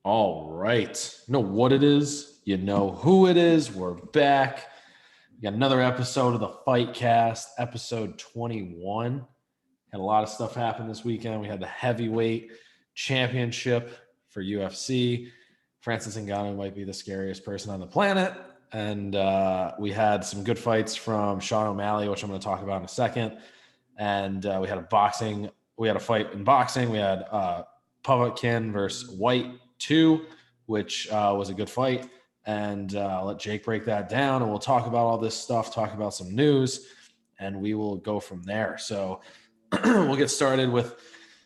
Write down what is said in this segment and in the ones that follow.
All right. You know what it is. You know who it is. We're back. We got another episode of the Fight Cast, episode 21. Had a lot of stuff happen this weekend. We had the heavyweight championship for UFC. Francis Ngannu might be the scariest person on the planet. And we had some good fights from Sean O'Malley, which I'm going to talk about in a second. And we had a fight in boxing. We had Povetkin versus White 2, which was a good fight. And I'll let Jake break that down, and we'll talk about all this stuff, talk about some news, and we will go from there. So we'll get started with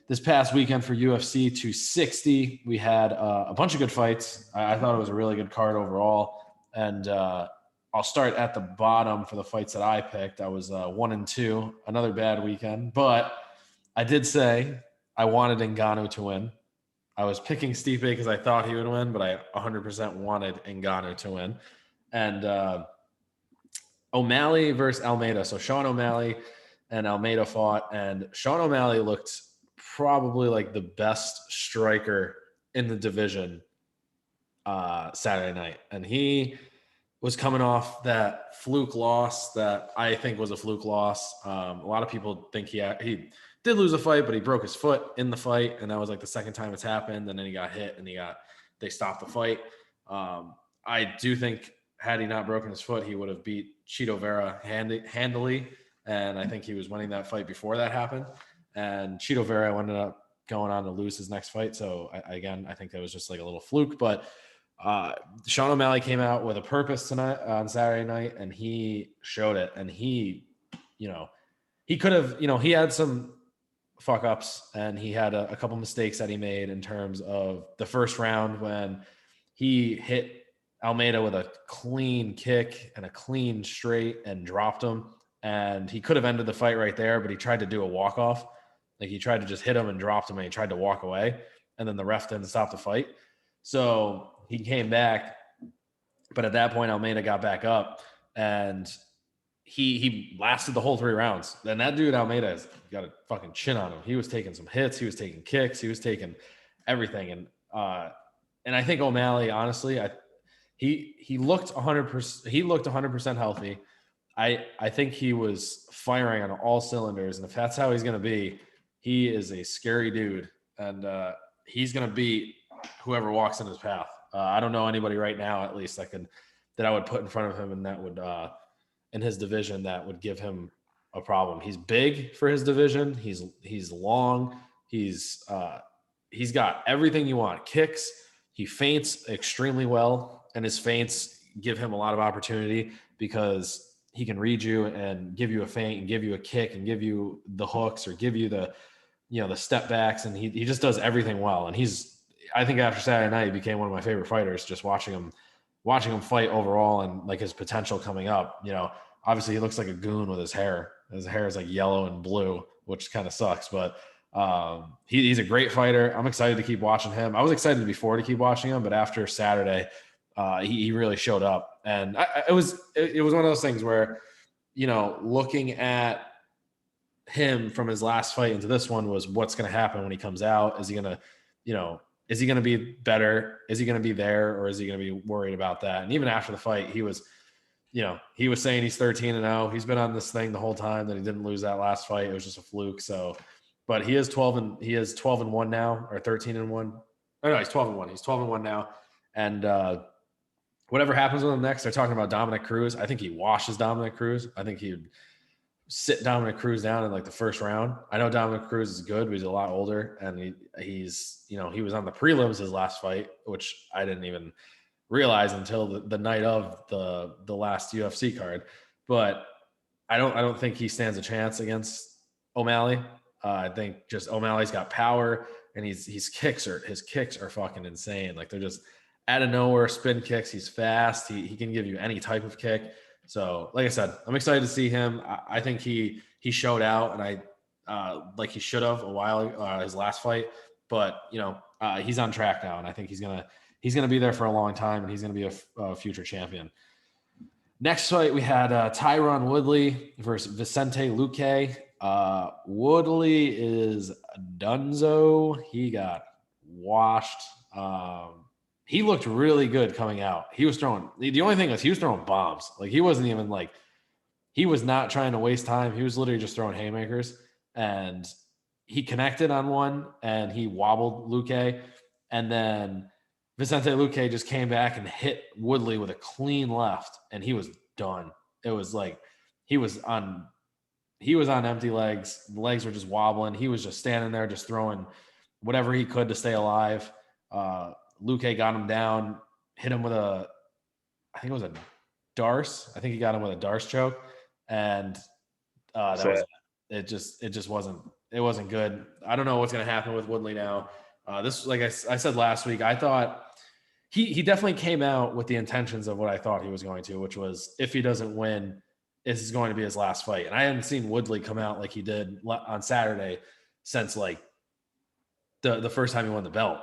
this past weekend for UFC 260. We had a bunch of good fights. I thought it was a really good card overall. And I'll start at the bottom for the fights that I picked. I was 1-2, another bad weekend. But I did say I wanted Ngannou to win. I was picking Stipe because I thought he would win, but I 100% wanted Ngannou to win. And O'Malley versus Almeida. So Sean O'Malley and Almeida fought, and Sean O'Malley looked probably like the best striker in the division Saturday night. And he was coming off that fluke loss that I think was a fluke loss. A lot of people think he did lose a fight, but he broke his foot in the fight, and that was like the second time it's happened. And then he got hit, and they stopped the fight. I do think had he not broken his foot, he would have beat Chito Vera handily, and I think he was winning that fight before that happened. And Chito Vera ended up going on to lose his next fight. So I think that was just like a little fluke. But Sean O'Malley came out with a purpose tonight on Saturday night, and he showed it. And he could have, he had some fuck ups, and he had a couple mistakes that he made in terms of the first round when he hit Almeida with a clean kick and a clean straight and dropped him. And he could have ended the fight right there, but he tried to do a walk-off. Like, he tried to just hit him and dropped him, and he tried to walk away. And then the ref didn't stop the fight. So he came back. But at that point, Almeida got back up, and he lasted the whole 3 rounds. And that dude, Almeida, has got a fucking chin on him. He was taking some hits. He was taking kicks. He was taking everything. And I think O'Malley, honestly, he looked 100%. He looked 100% healthy. I think he was firing on all cylinders. And if that's how he's going to be, he is a scary dude. And he's going to beat whoever walks in his path. I don't know anybody right now, at least, that I would put in front of him, and that would in his division that would give him a problem. He's big for his division. He's long. He's got everything you want. Kicks. He feints extremely well, and his feints give him a lot of opportunity because he can read you and give you a feint and give you a kick and give you the hooks or give you the step backs, and he just does everything well. And I think after Saturday night, he became one of my favorite fighters, just watching him fight overall, and like his potential coming up. Obviously he looks like a goon with his hair. His hair is like yellow and blue, which kind of sucks, but he's a great fighter. I'm excited to keep watching him. I was excited before to keep watching him, but after Saturday, he really showed up. And it was one of those things where, looking at him from his last fight into this one was what's going to happen when he comes out. Is he going to be better? Is he going to be there, or is he going to be worried about that? And even after the fight, he was saying he's 13-0. He's been on this thing the whole time that he didn't lose that last fight. It was just a fluke. So, but he is 12-1 now, or 13-1. Oh no, he's 12-1. He's 12-1 now. And whatever happens with him next, they're talking about Dominic Cruz. I think he washes Dominic Cruz. I think he would sit Dominic Cruz down in like the first round. I know Dominic Cruz is good, but he's a lot older, and he was on the prelims his last fight, which I didn't even realize until the night of the last UFC card. But I don't think he stands a chance against O'Malley. I think just O'Malley's got power, and his kicks are fucking insane. Like, they're just out of nowhere spin kicks. He's fast. He can give you any type of kick. So, like I said, I'm excited to see him. I think he showed out, and like he should have a while his last fight. But he's on track now, and I think he's gonna be there for a long time, and he's gonna be a future champion. Next fight, we had Tyron Woodley versus Vicente Luque. Woodley is dunzo. He got washed. he looked really good coming out. He was throwing, the only thing was he was throwing bombs. Like he wasn't even like, he was not trying to waste time. He was literally just throwing haymakers, and he connected on one and he wobbled Luque. And then Vicente Luque just came back and hit Woodley with a clean left, and he was done. It was like he was on empty legs. The legs were just wobbling. He was just standing there, just throwing whatever he could to stay alive. Luque got him down, hit him with I think it was a Darce. I think he got him with a Darce choke, and that was it. It just wasn't good. I don't know what's going to happen with Woodley now. This, like I said last week, I thought he definitely came out with the intentions of what I thought he was going to, which was if he doesn't win, this is going to be his last fight. And I hadn't seen Woodley come out like he did on Saturday since like the first time he won the belt.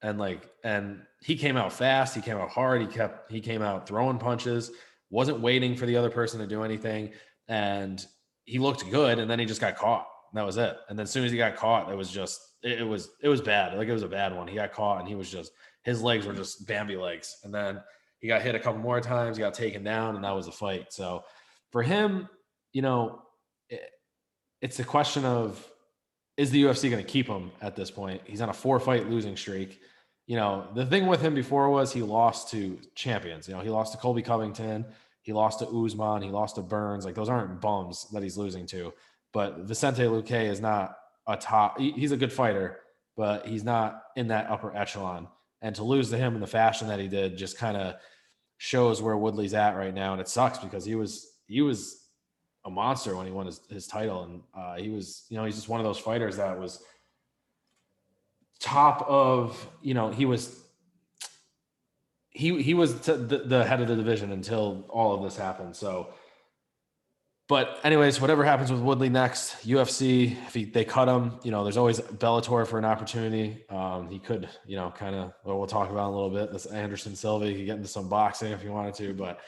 And he came out fast. He came out hard. He came out throwing punches, wasn't waiting for the other person to do anything. And he looked good. And then he just got caught. That was it. And then as soon as he got caught, it was bad. Like it was a bad one. He got caught and his legs were just Bambi legs. And then he got hit a couple more times, he got taken down, and that was a fight. So for him, it's a question of, is the UFC going to keep him at this point? He's on a 4-fight losing streak. The thing with him before was he lost to champions. He lost to Colby Covington. He lost to Usman. He lost to Burns. Like those aren't bums that he's losing to. But Vicente Luque is not a top. He's a good fighter, but he's not in that upper echelon. And to lose to him in the fashion that he did just kind of shows where Woodley's at right now. And it sucks because he was a monster when he won his title. And he was, he's just one of those fighters that was top of, he was the head of the division until all of this happened. So, but anyways, whatever happens with Woodley next, UFC, if they cut him, there's always Bellator for an opportunity. He could, we'll talk about in a little bit. This Anderson Silva, he could get into some boxing if he wanted to, but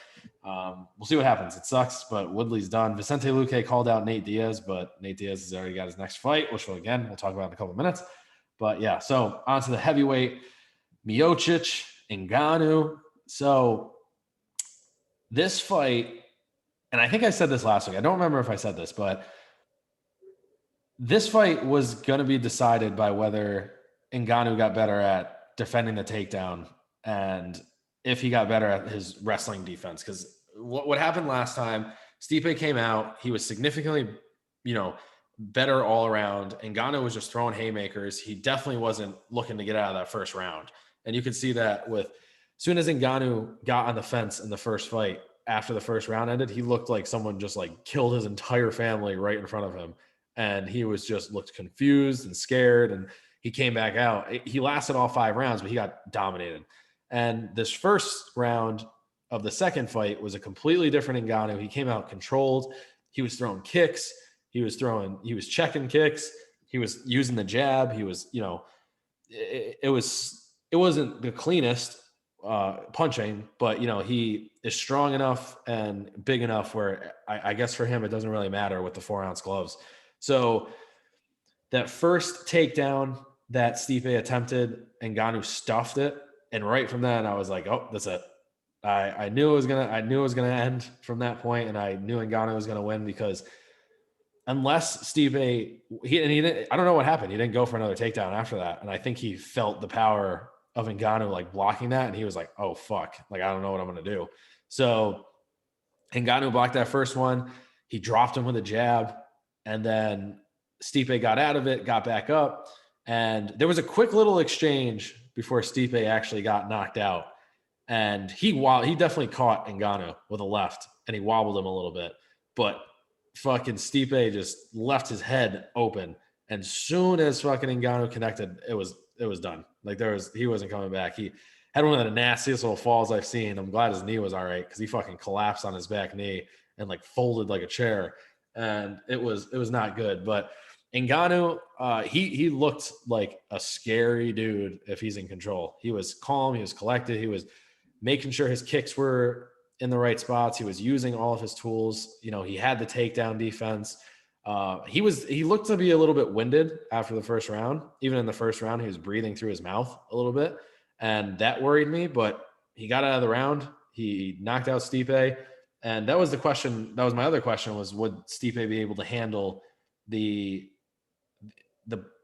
we'll see what happens. It sucks, but Woodley's done. Vicente Luque called out Nate Diaz, but Nate Diaz has already got his next fight, which we'll talk about in a couple of minutes. But yeah, so on to the heavyweight, Miocic, Ngannu. So this fight, and I think I said this last week. I don't remember if I said this, but this fight was going to be decided by whether Ngannou got better at defending the takedown and if he got better at his wrestling defense. Because what happened last time, Stipe came out. He was significantly, better all around. Ngannou was just throwing haymakers. He definitely wasn't looking to get out of that first round. And you could see that as soon as Ngannou got on the fence in the first fight, after the first round ended, he looked like someone just like killed his entire family right in front of him. And he looked confused and scared. And he came back out. He lasted all 5 rounds, but he got dominated. And this first round of the second fight was a completely different Ngannou. He came out controlled. He was throwing kicks. He was checking kicks. He was using the jab. He was, it wasn't the cleanest punching, but he is strong enough and big enough where I guess for him it doesn't really matter with the 4-ounce gloves. So that first takedown that Stipe attempted, Ngannou stuffed it, and right from then I was like, oh, that's it. I knew it was gonna end from that point, and I knew Ngannou was gonna win because unless Stipe, I don't know what happened. He didn't go for another takedown after that, and I think he felt the power of Ngannou like blocking that, and he was like, oh fuck, like I don't know what I'm gonna do. So Ngannou blocked that first one. He dropped him with a jab, and then Stipe got out of it, got back up, and there was a quick little exchange before Stipe actually got knocked out. And he definitely caught Ngannou with a left, and he wobbled him a little bit, but fucking Stipe just left his head open, and soon as fucking Ngannou connected, it was done. Like he wasn't coming back. He had one of the nastiest little falls I've seen. I'm glad his knee was all right because he fucking collapsed on his back knee and like folded like a chair, and it was not good. But Ngannou, he looked like a scary dude if he's in control. He was calm. He was collected. He was making sure his kicks were in the right spots. He was using all of his tools. He had the takedown defense. He looked to be a little bit winded after the first round. Even in the first round, he was breathing through his mouth a little bit. and that worried me. But he got out of the round. He knocked out Stipe, and that was the question. That was my other question: was would Stipe be able to handle the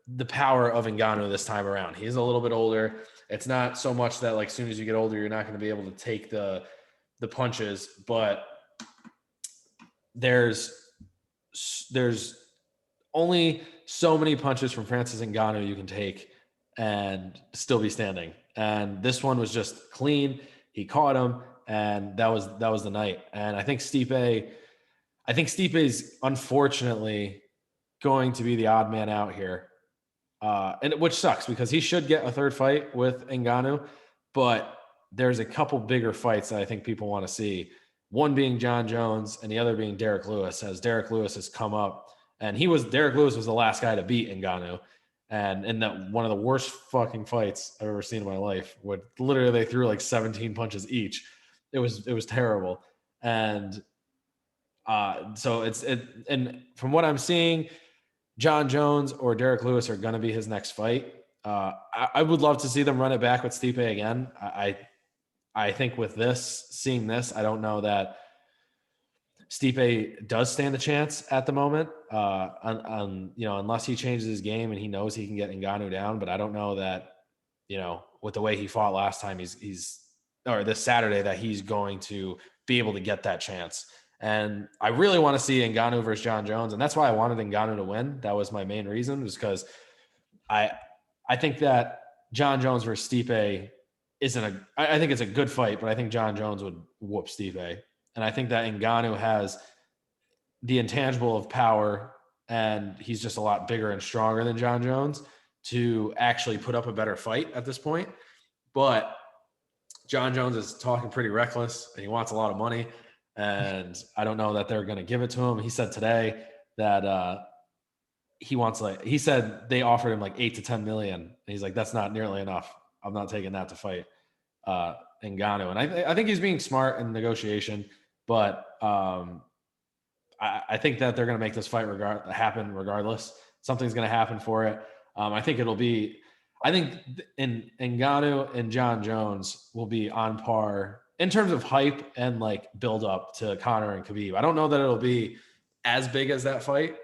the power of Ngannou this time around? He's a little bit older. It's not so much that like as soon as you get older, you're not going to be able to take the punches, but there's only so many punches from Francis Ngannou you can take and still be standing. And this one was just clean. He caught him, and that was the night. And I think Stipe is unfortunately going to be the odd man out here. And which sucks because he should get a third fight with Ngannou, but there's a couple bigger fights that I think people want to see. One being John Jones and the other being Derek Lewis, as Derek Lewis has come up, and Derek Lewis was the last guy to beat Ngannou. And in that one of the worst fucking fights I've ever seen in my life, where literally they threw like 17 punches each. It was terrible. And so and from what I'm seeing, John Jones or Derek Lewis are going to be his next fight. I would love to see them run it back with Stipe again. I think with seeing this, I don't know that Stipe does stand a chance at the moment, unless he changes his game and he knows he can get Ngannou down. But I don't know that, with the way he fought last time, or this Saturday, that he's going to be able to get that chance. And I really want to see Ngannou versus John Jones, and that's why I wanted Ngannou to win. That was my main reason, was because I think that John Jones versus Stipe I think it's a good fight, but I think John Jones would whoop Stipe. And I think that Ngannou has the intangible of power, and he's just a lot bigger and stronger than John Jones to actually put up a better fight at this point. But John Jones is talking pretty reckless, and he wants a lot of money. And I don't know that they're going to give it to him. He said today that he said they offered him like 8 to 10 million. And he's like, that's not nearly enough. I'm not taking that to fight Ngannou. And I think he's being smart in negotiation, but I think that they're going to make this fight happen regardless. Something's going to happen for it. I think Ngannou and John Jones will be on par in terms of hype and like build up to Conor and Khabib. I don't know that it'll be as big as that fight,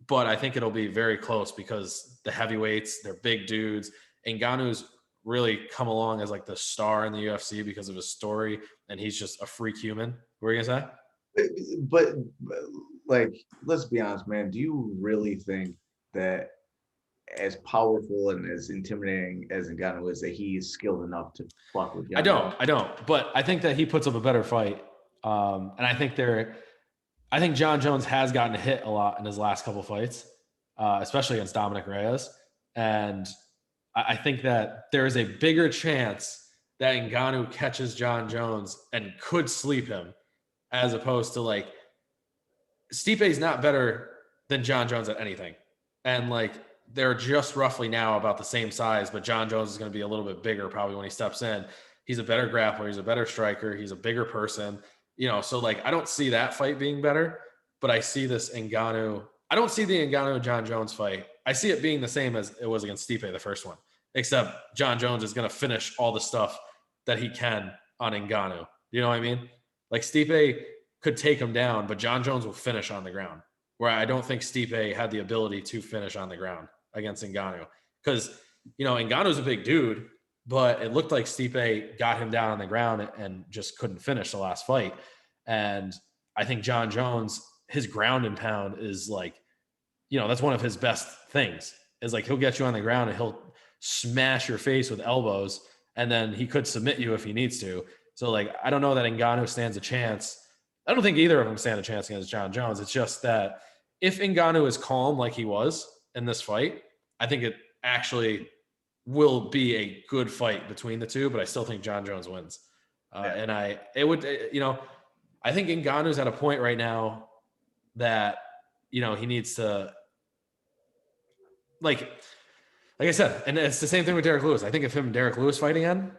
but I think it'll be very close because the heavyweights, they're big dudes. Ngannou's really come along as like the star in the UFC because of his story, and he's just a freak human. What were you gonna say? But like, let's be honest, man. Do you really think that as powerful and as intimidating as Ngannou is, that he's skilled enough to fuck with John? I don't. But I think that he puts up a better fight. And I think John Jones has gotten hit a lot in his last couple fights, especially against Dominic Reyes. And I think that there is a bigger chance that Ngannou catches John Jones and could sleep him, as opposed to like Stipe's not better than John Jones at anything. And like, they're just roughly now about the same size, but John Jones is going to be a little bit bigger probably when he steps in. He's a better grappler. He's a better striker. He's a bigger person, so like, I don't see that fight being better, but I see this Ngannou. I don't see the Ngannou John Jones fight. I see it being the same as it was against Stipe, the first one, except John Jones is going to finish all the stuff that he can on Ngannou. You know what I mean? Like, Stipe could take him down, but John Jones will finish on the ground, where I don't think Stipe had the ability to finish on the ground against Ngannou. Because, Ngannou's a big dude, but it looked like Stipe got him down on the ground and just couldn't finish the last fight. And I think John Jones, his ground and pound is like, that's one of his best things, is like, he'll get you on the ground and he'll smash your face with elbows, and then he could submit you if he needs to. So like, I don't know that Ngannou stands a chance. I don't think either of them stand a chance against John Jones. It's just that if Ngannou is calm like he was in this fight, I think it actually will be a good fight between the two, but I still think John Jones wins. And I think Ngannou's at a point right now that, he needs to, like I said, and it's the same thing with Derek Lewis. I think if him and Derek Lewis fight again,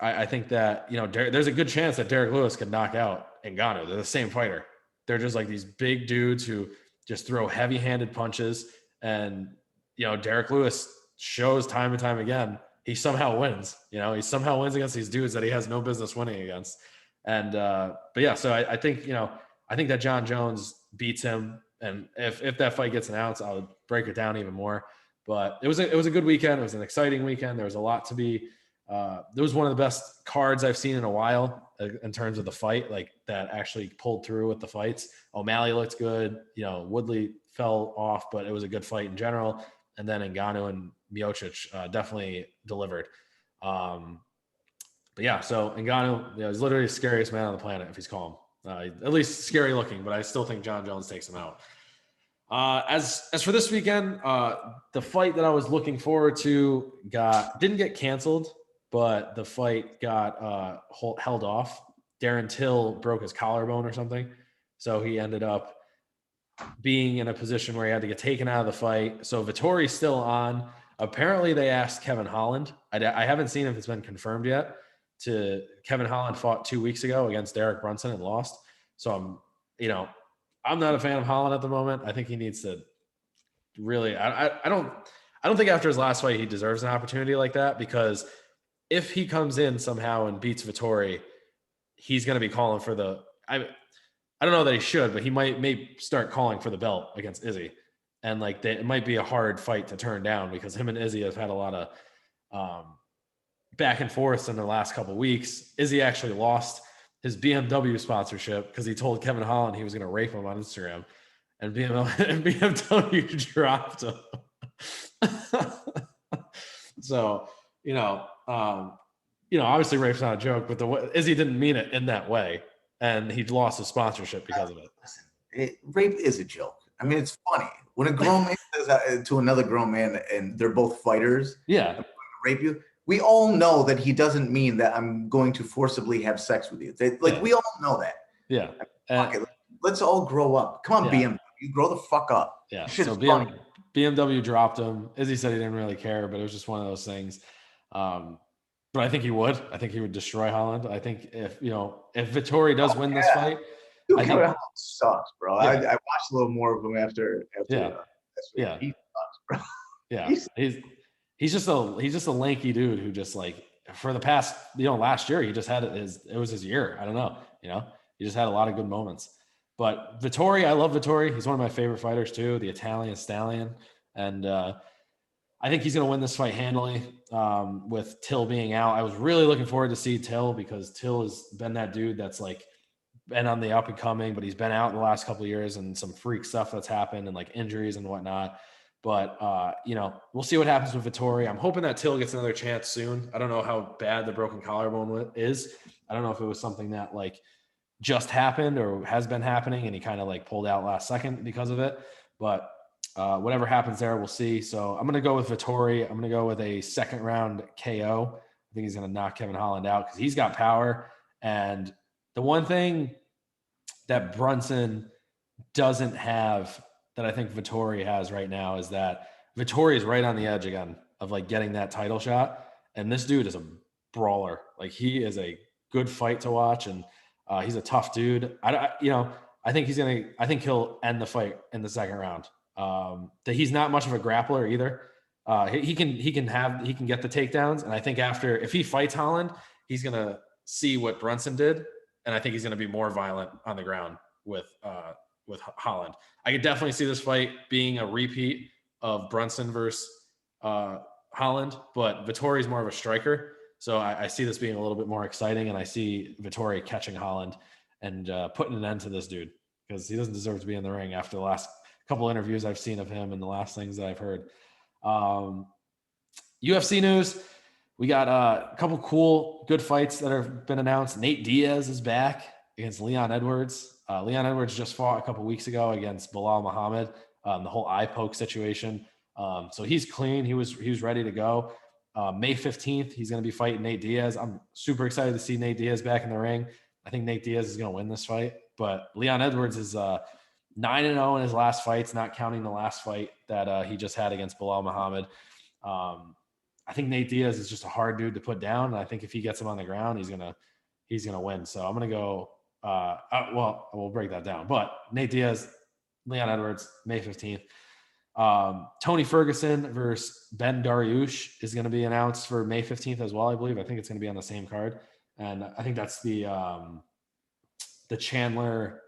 I think that, there's a good chance that Derek Lewis could knock out Ngannou. They're the same fighter. They're just like these big dudes who just throw heavy-handed punches. And, Derek Lewis shows time and time again he somehow wins. He somehow wins against these dudes that he has no business winning against. And but yeah, so I think I think that John Jones beats him, and if that fight gets announced, I'll break it down even more. But it was a good weekend. It was an exciting weekend. There was a lot to be. It was one of the best cards I've seen in a while in terms of the fight, like that actually pulled through with the fights. O'Malley looked good. Woodley fell off, but it was a good fight in general. And then Ngannou and Miocic definitely delivered. But yeah, so Ngannou, he's literally the scariest man on the planet if he's calm. At least scary looking, but I still think John Jones takes him out. As for this weekend, the fight that I was looking forward to didn't get canceled, but the fight got held off. Darren Till broke his collarbone or something, so he ended up being in a position where he had to get taken out of the fight. So Vettori's still on. Apparently, they asked Kevin Holland. I haven't seen if it's been confirmed yet. Kevin Holland fought 2 weeks ago against Derek Brunson and lost. So I'm not a fan of Holland at the moment. I think he needs to really. I don't think after his last fight he deserves an opportunity like that, because if he comes in somehow and beats Vettori, he's going to be calling for the. I don't know that he should, but he may start calling for the belt against Izzy, and it might be a hard fight to turn down because him and Izzy have had a lot of back and forth in the last couple of weeks. Izzy actually lost his BMW sponsorship because he told Kevin Holland he was going to rape him on Instagram, and BMW dropped him. So obviously rape's not a joke, but Izzy didn't mean it in that way, and he lost his sponsorship because of it. Listen, rape is a joke. I mean, it's funny when a grown man says that to another grown man, and they're both fighters. Yeah, rape you. We all know that he doesn't mean that I'm going to forcibly have sex with you. We all know that. Yeah. Let's all grow up. Come on, BMW, grow the fuck up. Yeah. So BMW dropped him. Izzy said he didn't really care, but it was just one of those things. But I think he would. I think he would destroy Holland. I think if Vettori does win this fight, dude, Kevin Holland sucks, bro. I watched a little more of him after. Yeah. He sucks, bro. Yeah. He's just a lanky dude who just for the past, last year, he just had it was his year. I don't know, he just had a lot of good moments. But Vettori, I love Vettori. He's one of my favorite fighters too, the Italian stallion. And I think he's going to win this fight handily with Till being out. I was really looking forward to see Till because Till has been that dude that's been on the up and coming, but he's been out in the last couple of years and some freak stuff that's happened and injuries and whatnot. But, we'll see what happens with Vettori. I'm hoping that Till gets another chance soon. I don't know how bad the broken collarbone is. I don't know if it was something that just happened or has been happening and he kind of pulled out last second because of it. But whatever happens there, we'll see. So I'm going to go with Vettori. I'm going to go with a second round KO. I think he's going to knock Kevin Holland out because he's got power. And the one thing that Brunson doesn't have that I think Vettori has right now is that Vettori is right on the edge again of getting that title shot. And this dude is a brawler. He is a good fight to watch. And he's a tough dude. I think he'll end the fight in the second round. That he's not much of a grappler either. He can get the takedowns. And I think if he fights Holland, he's going to see what Brunson did. And I think he's going to be more violent on the ground with Holland. I could definitely see this fight being a repeat of Brunson versus Holland, but Vettori's more of a striker. So I see this being a little bit more exciting, and I see Vettori catching Holland and putting an end to this dude because he doesn't deserve to be in the ring after the last couple interviews I've seen of him and the last things that I've heard. UFC news. We got a couple cool, good fights that have been announced. Nate Diaz is back against Leon Edwards. Leon Edwards just fought a couple weeks ago against Bilal Muhammad, the whole eye poke situation. So he's clean. He was ready to go. May 15th, he's going to be fighting Nate Diaz. I'm super excited to see Nate Diaz back in the ring. I think Nate Diaz is going to win this fight. But Leon Edwards is 9-0 in his last fights, not counting the last fight that he just had against Bilal Muhammad. I think Nate Diaz is just a hard dude to put down. And I think if he gets him on the ground, he's gonna win. So I'm gonna go. We'll break that down. But Nate Diaz, Leon Edwards, May 15th. Tony Ferguson versus Ben Dariush is going to be announced for May 15th as well, I believe. I think it's going to be on the same card. And I think that's the Chandler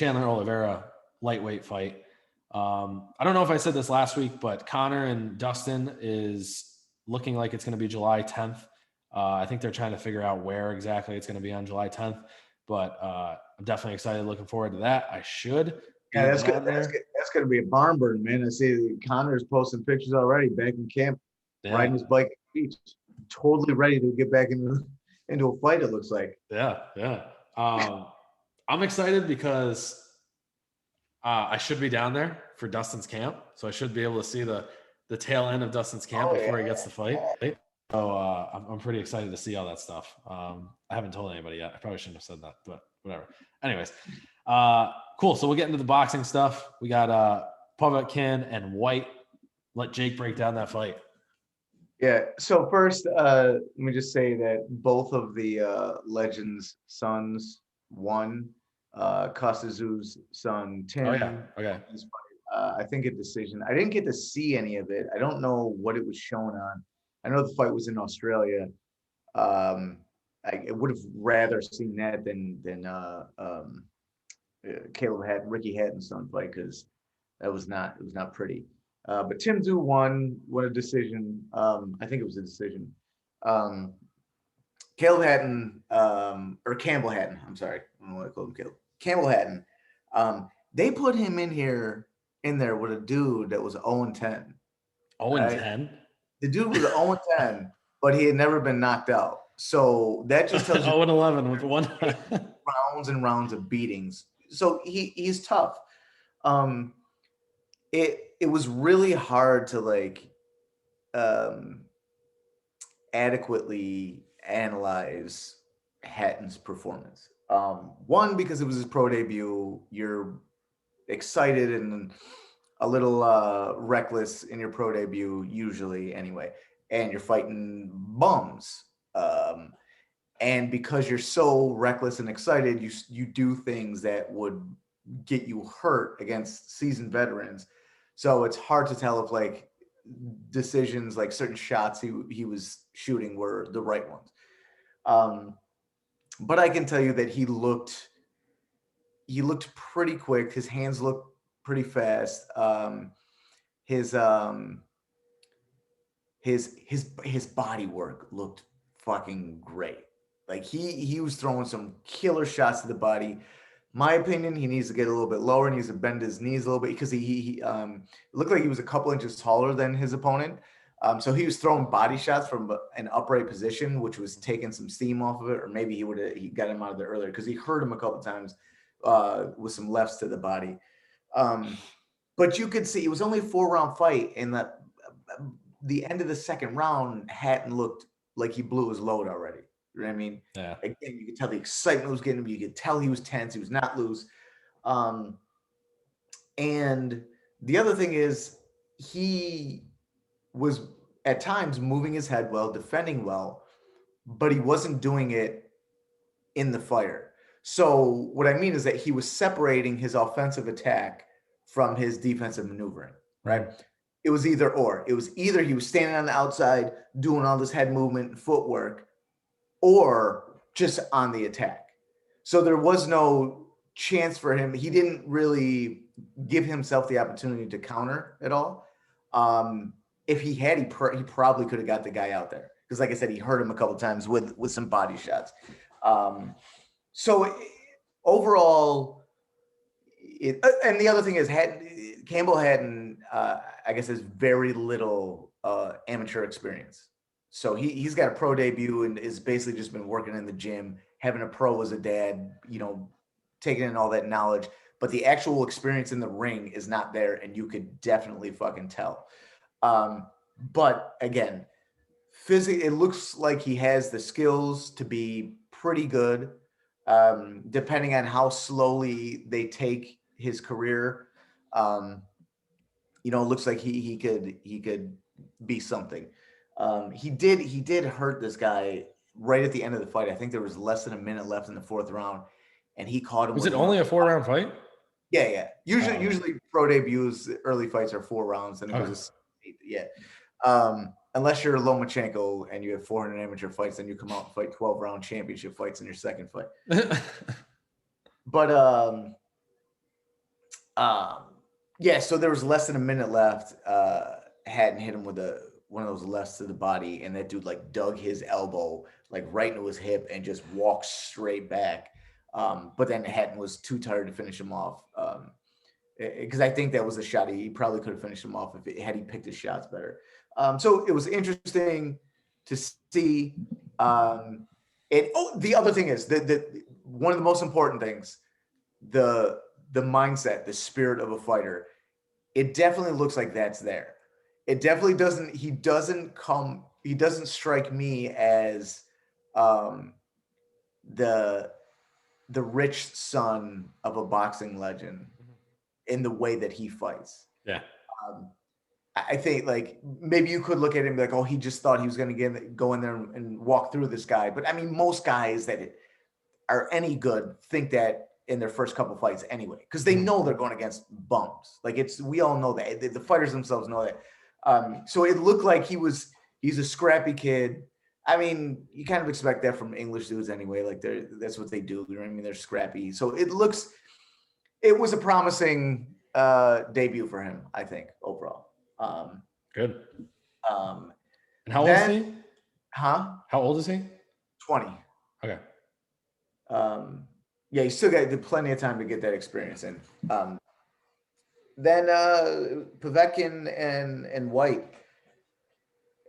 Oliveira lightweight fight. I don't know if I said this last week, but Connor and Dustin is looking like it's going to be July 10th. I think they're trying to figure out where exactly it's going to be on July 10th, but I'm definitely excited, looking forward to that. I should. Yeah, that's good. That's going to be a barn burner, man. I see Connor's posting pictures already, back in camp, riding his bike at the beach, totally ready to get back into a fight. It looks like. Yeah. I'm excited because I should be down there for Dustin's camp, so I should be able to see the tail end of Dustin's camp before he gets the fight. So I'm pretty excited to see all that stuff. I haven't told anybody yet. I probably shouldn't have said that, but whatever. Anyways, cool. So we'll get into the boxing stuff. We got Povetkin and White. Let Jake break down that fight. Yeah. So first, let me just say that both of the legends' sons won. Costazu's son Tim. Oh yeah. Okay. I think a decision. I didn't get to see any of it. I don't know what it was shown on. I know the fight was in Australia. I would have rather seen that than Ricky Hatton's son fight, because it was not pretty. But Tim Tszyu won a decision. I think it was a decision. Caleb Hatton, or Campbell Hatton, I'm sorry. I don't know why I called him Caleb. Campbell Hatton. They put him in there with a dude that was 0-10. 0-10? The dude was 0-10, but he had never been knocked out. So that just tells you 0-11 with one rounds and rounds of beatings. So he's tough. It was really hard to adequately analyze Hatton's performance. One, because it was his pro debut. You're excited and a little reckless in your pro debut, usually anyway, and you're fighting bums. And because you're so reckless and excited, you do things that would get you hurt against seasoned veterans. So it's hard to tell if decisions, like certain shots he was shooting, were the right ones. But I can tell you that he looked pretty quick. His hands looked pretty fast. His body work looked fucking great. Like he was throwing some killer shots to the body. My opinion, he needs to get a little bit lower. He needs to bend his knees a little bit, because he looked like he was a couple inches taller than his opponent. So he was throwing body shots from an upright position, which was taking some steam off of it, or maybe he got him out of there earlier, because he hurt him a couple times with some lefts to the body. But you could see it was only a 4-round fight, and the end of the second round, Hatton looked like he blew his load already. You know what I mean? Yeah. Again, you could tell the excitement was getting him. You could tell he was tense. He was not loose. And the other thing is, he was at times moving his head well, defending well, but he wasn't doing it in the fire. So what I mean is that he was separating his offensive attack from his defensive maneuvering, right? It was either or. It was either he was standing on the outside doing all this head movement and footwork, or just on the attack. So there was no chance for him. He didn't really give himself the opportunity to counter at all. If he had, he probably could have got the guy out there, because, like I said, he hurt him a couple of times with some body shots. So overall, and the other thing is, Campbell Hatton, I guess, has very little amateur experience. So he's got a pro debut and is basically just been working in the gym, having a pro as a dad, taking in all that knowledge. But the actual experience in the ring is not there, and you could definitely fucking tell. But again, physically, it looks like he has the skills to be pretty good, depending on how slowly they take his career. It looks like he could be something. He did hurt this guy right at the end of the fight. I think there was less than a minute left in the 4th round, and he caught him. Was it only a 4-round fight? Yeah. Usually pro debuts, early fights are 4 rounds, and it Okay. goes to 8. Yeah. Unless you're Lomachenko and you have 400 amateur fights, then you come out and fight 12-round championship fights in your second fight. But yeah, so there was less than a minute left. Hadn't hit him with one of those lefts to the body, and that dude like dug his elbow like right into his hip and just walked straight back. But then Hatton was too tired to finish him off. Because I think that was a shot he probably could have finished him off had he picked his shots better. So it was interesting to see. The other thing is that one of the most important things, the mindset, the spirit of a fighter. It definitely looks like that's there. It definitely doesn't. He doesn't strike me as the rich son of a boxing legend in the way that he fights. Yeah. I think like maybe you could look at him like, oh, he just thought he was going to go in there and walk through this guy. But I mean, most guys that are any good think that in their first couple fights anyway, because they know they're going against bums. Like we all know that the fighters themselves know that. So it looked like he's a scrappy kid. I mean, you kind of expect that from English dudes anyway. Like that's what they do. You know what I mean? They're scrappy. So it was a promising debut for him, I think, overall. Good. And how old is he? Huh? How old is he? 20. Okay. Yeah, you still got plenty of time to get that experience in. Then Povetkin and White.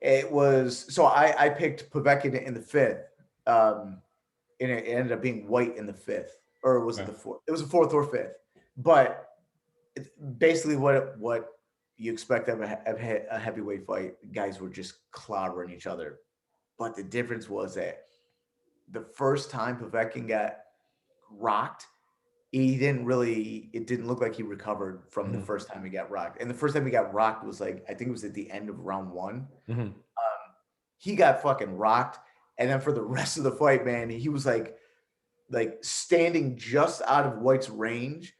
It was so I picked Povetkin in the 5th, and it ended up being White in the 5th, or was it the 4th? It was the 4th or 5th, but it's basically what you expect of a heavyweight fight. Guys were just clobbering each other, but the difference was that the first time Povetkin got rocked, it didn't look like he recovered from the first time he got rocked. And the first time he got rocked was like, I think it was at the end of round 1. He got fucking rocked. And then for the rest of the fight, man, he was like standing just out of White's range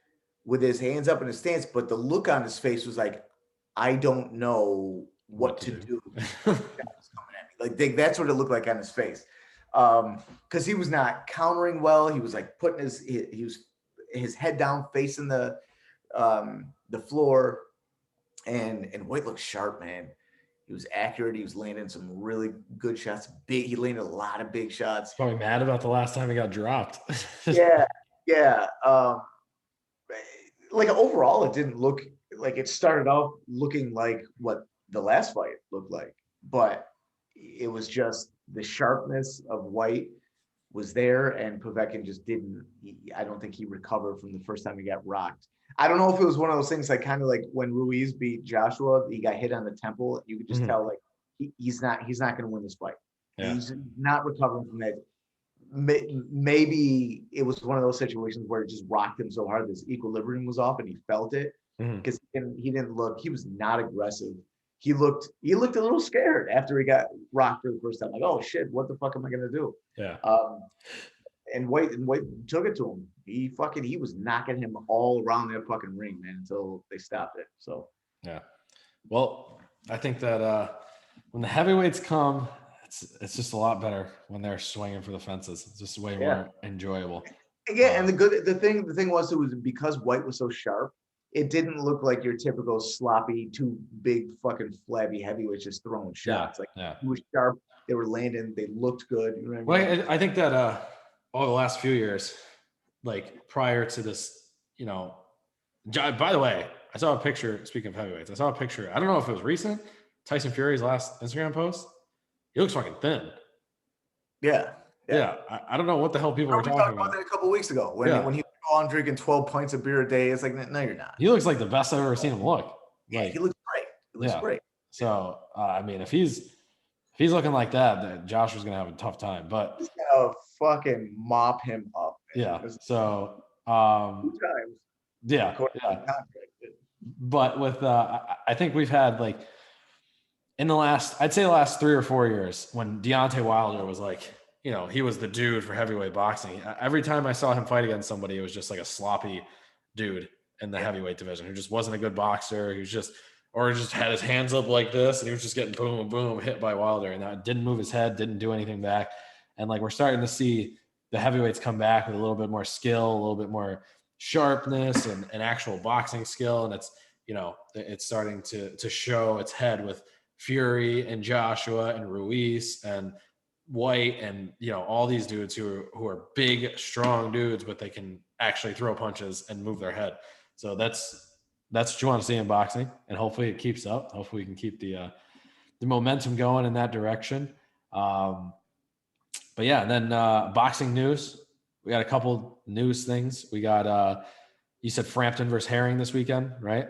with his hands up in his stance. But the look on his face was like, I don't know what to do. Like that's what it looked like on his face. Because he was not countering well. He was like putting his head down, facing the floor, and White looked sharp, man. He was accurate. He was landing some really good shots. He landed a lot of big shots. Probably mad about the last time he got dropped. Yeah. Like overall, it didn't look like it started off looking like what the last fight looked like, but it was just the sharpness of White was there, and Povetkin just didn't. I don't think he recovered from the first time he got rocked. I don't know if it was one of those things like kind of like when Ruiz beat Joshua, he got hit on the temple. You could just tell like he's not going to win this fight. Yeah. He's not recovering from that. Maybe it was one of those situations where it just rocked him so hard this equilibrium was off and he felt it because he didn't look. He was not aggressive. He looked a little scared after he got rocked for the first time. Like, oh shit, what the fuck am I gonna do? Yeah. And White took it to him. He was knocking him all around that fucking ring, man, until they stopped it. So yeah. Well, I think that when the heavyweights come, it's just a lot better when they're swinging for the fences. It's just way more enjoyable. Yeah, and the thing was, it was because White was so sharp. It didn't look like your typical sloppy, two big fucking flabby heavyweights just throwing shots. He was sharp. They were landing. They looked good. You know what I mean? Well, I think that over the last few years, like prior to this, by the way, I saw a picture, speaking of heavyweights, I saw a picture. I don't know if it was recent, Tyson Fury's last Instagram post. He looks fucking thin. Yeah. I don't know what the hell people were talking about that a couple of weeks ago when he was on drinking 12 pints of beer a day. It's like, no, you're not. He looks like the best I've ever seen him look. Yeah, he looks great. He looks great. So I mean, if he's looking like that, then Josh was gonna have a tough time. But he's gonna fucking mop him up. Man. Yeah. So 2 times. Yeah. But with I think we've had like in the last 3 or 4 years when Deontay Wilder was like, he was the dude for heavyweight boxing. Every time I saw him fight against somebody, it was just like a sloppy dude. in the heavyweight division, who just wasn't a good boxer. He was just had his hands up like this, and he was just getting boom, boom, hit by Wilder, and that didn't move his head, didn't do anything back. And like we're starting to see the heavyweights come back with a little bit more skill, a little bit more sharpness and actual boxing skill. And it's, it's starting to show its head with Fury and Joshua and Ruiz and White and, all these dudes who are big, strong dudes, but they can actually throw punches and move their head. So that's what you want to see in boxing, and hopefully it keeps up. Hopefully we can keep the momentum going in that direction. But yeah, and then boxing news. We got a couple news things. We got you said Frampton versus Herring this weekend, right?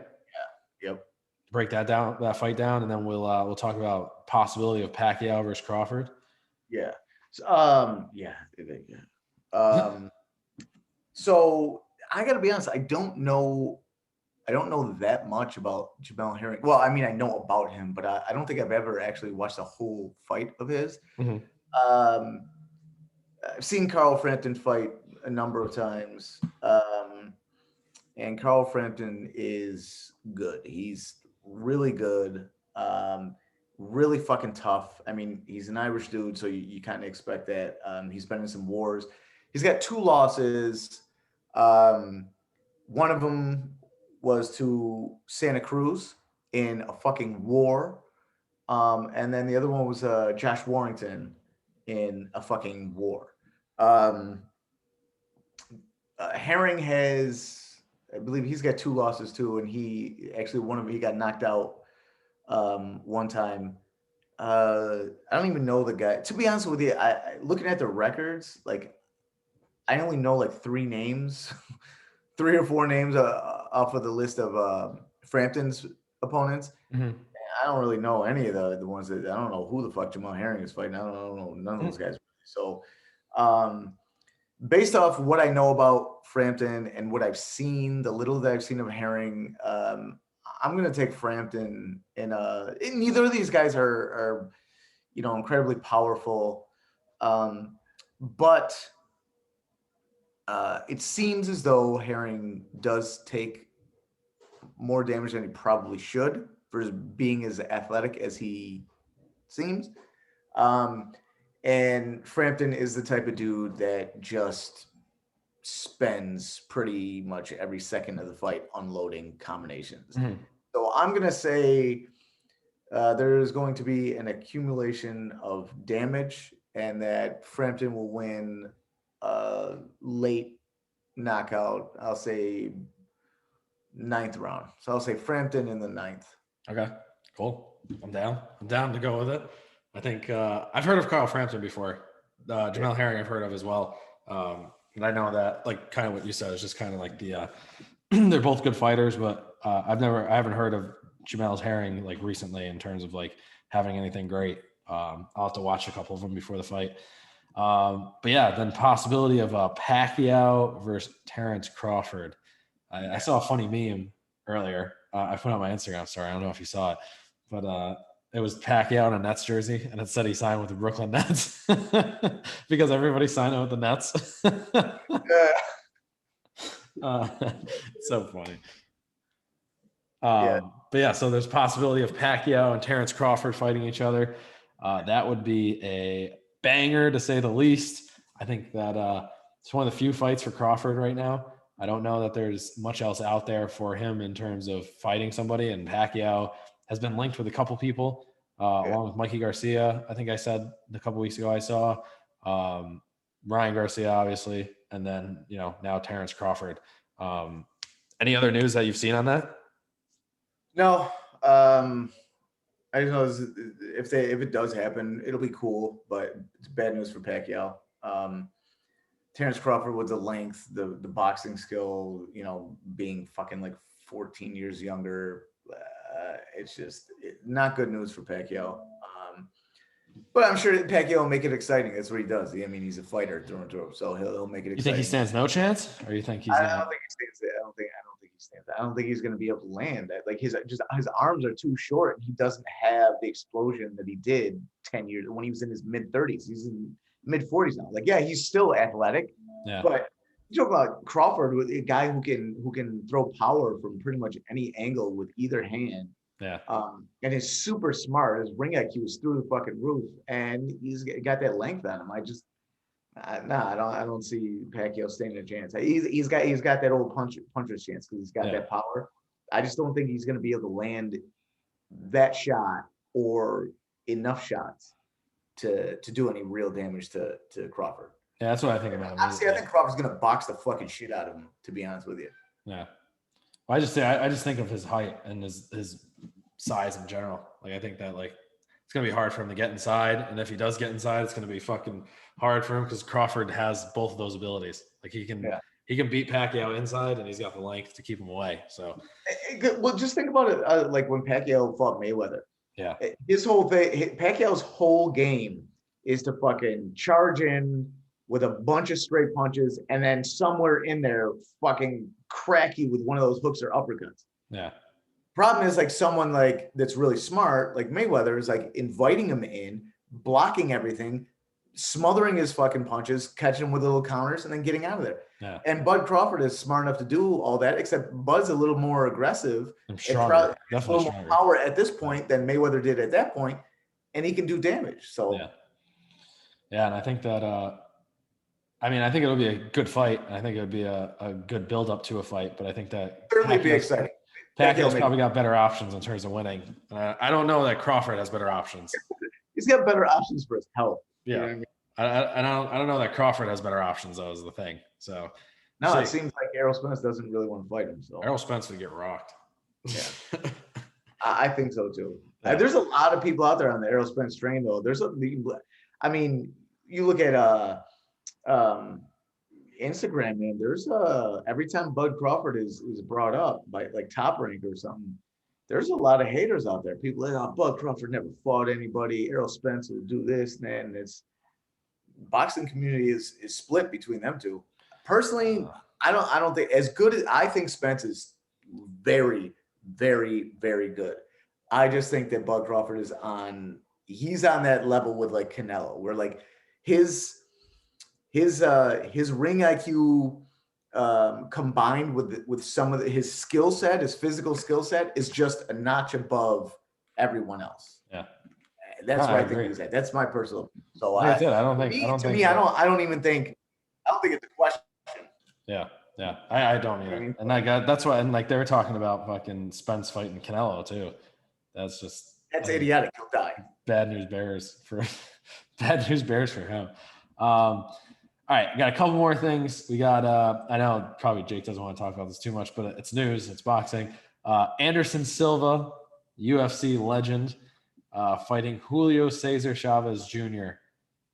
Yeah. Yep. Break that fight down, and then we'll talk about possibility of Pacquiao versus Crawford. Yeah. So, so I gotta be honest, I don't know that much about Jamel Herring. Well, I mean, I know about him, but I don't think I've ever actually watched a whole fight of his. Mm-hmm. I've seen Carl Frampton fight a number of times, and Carl Frampton is good. He's really good, really fucking tough. I mean, he's an Irish dude, so you kind of expect that. He's been in some wars. He's got 2 losses. One of them was to Santa Cruz in a fucking war. And then the other one was Josh Warrington in a fucking war. Herring has, I believe he's got 2 losses too, and he actually he got knocked out one time. I don't even know the guy. To be honest with you, I looking at the records, like I only know like 3 names, 3 or 4 names off of the list of Frampton's opponents. Mm-hmm. I don't really know any of the ones that I don't know who the fuck Jamel Herring is fighting. I don't know none of those guys. So, based off what I know about Frampton and what I've seen, the little that I've seen of Herring, I'm gonna take Frampton. Neither of these guys are incredibly powerful, but it seems as though Herring does take more damage than he probably should for being as athletic as he seems. And Frampton is the type of dude that just spends pretty much every second of the fight unloading combinations. Mm-hmm. So I'm going to say there's going to be an accumulation of damage and that Frampton will win late knockout. I'll say 9th round. So I'll say Frampton in the 9th. Okay, cool. I'm down to go with it. I think I've heard of Carl Frampton before. Jamel Herring I've heard of as well. And I know that, like, kind of what you said is just kind of like the they're both good fighters, but I haven't heard of Jamel Herring like recently in terms of like having anything great. I'll have to watch a couple of them before the fight. But yeah, then possibility of Pacquiao versus Terrence Crawford. I saw a funny meme earlier. I put it on my Instagram story. I don't know if you saw it, but it was Pacquiao in a Nets jersey, and it said he signed with the Brooklyn Nets because everybody signed it with the Nets. So funny. But yeah, so there's possibility of Pacquiao and Terrence Crawford fighting each other. That would be a banger to say the least. I think that it's one of the few fights for Crawford right now. I don't know that there's much else out there for him in terms of fighting somebody, and Pacquiao has been linked with a couple people, along with Mikey Garcia. I think I said a couple weeks ago I saw Ryan Garcia, obviously, and then now Terrence Crawford. Any other news that you've seen on that? No, I just know if it does happen, it'll be cool, but it's bad news for Pacquiao. Terrence Crawford with the length, the boxing skill, being fucking like 14 years younger. It's just not good news for Pacquiao. But I'm sure Pacquiao will make it exciting. That's what he does. I mean, he's a fighter through and through, so he'll make it exciting. You think he stands no chance, or you think he's? I don't think he stands. I don't think he stands. I don't think he's going to be able to land. Like his arms are too short. And he doesn't have the explosion that he did 10 years when he was in his mid 30s. He's in mid 40s now. Like, yeah, he's still athletic, but You talk about Crawford with a guy who can throw power from pretty much any angle with either hand. Yeah. And is super smart. His ring IQ is through the fucking roof, and he's got that length on him. I don't see Pacquiao standing a chance. He's got that old puncher's chance because he's got Yeah. that power. I just don't think he's going to be able to land that shot or enough shots to do any real damage to Crawford. Yeah, that's what I think about him. Honestly, I think Crawford's going to box the fucking shit out of him. To be honest with you. Yeah. Well, I just think of his height and his size in general. Like, I think that like it's gonna be hard for him to get inside, and if he does get inside, it's gonna be fucking hard for him because Crawford has both of those abilities. Like he can beat Pacquiao inside, and he's got the length to keep him away. So, well, just think about it. Like when Pacquiao fought Mayweather. Yeah. His whole thing, Pacquiao's whole game is to fucking charge in with a bunch of straight punches, and then somewhere in there, fucking crack you with one of those hooks or uppercuts. Yeah. Problem is, like, someone like that's really smart, like Mayweather, is like inviting him in, blocking everything, smothering his fucking punches, catching him with little counters, and then getting out of there. Yeah. And Bud Crawford is smart enough to do all that, except Bud's a little more aggressive, stronger, definitely more power at this point than Mayweather did at that point, and he can do damage. So yeah, and I think that I think it'll be a good fight, and I think it would be a good build up to a fight. But I think that certainly be exciting. Pacquiao's probably got better options in terms of winning. I don't know that Crawford has better options. He's got better options for his health. Yeah, you know what I mean? I don't know that Crawford has better options. Though is the thing. So no, it seems like Errol Spence doesn't really want to fight him. So Errol Spence would get rocked. Yeah, I think so too. Yeah. There's a lot of people out there on the Errol Spence train, though. You look at Instagram, man. There's every time Bud Crawford is brought up by like Top Rank or something, there's a lot of haters out there. People like, oh, Bud Crawford never fought anybody. Errol Spence will do this, man. And it's boxing community is split between them two. Personally, I don't think as good as I think Spence is very, very, very good. I just think that Bud Crawford he's on that level with like Canelo, where like his ring IQ combined with some of his skill set, his physical skill set, is just a notch above everyone else. Yeah, that's where I think he's at. That's my personal. So I don't think it's a question. Yeah, I don't either. And that's why. And like they were talking about fucking Spence fighting Canelo too. That's idiotic. He'll die. Bad news bears for him. All right, I got a couple more things. We got, I know probably Jake doesn't want to talk about this too much, but it's news. It's boxing. Anderson Silva, UFC legend, fighting Julio Cesar Chavez Jr.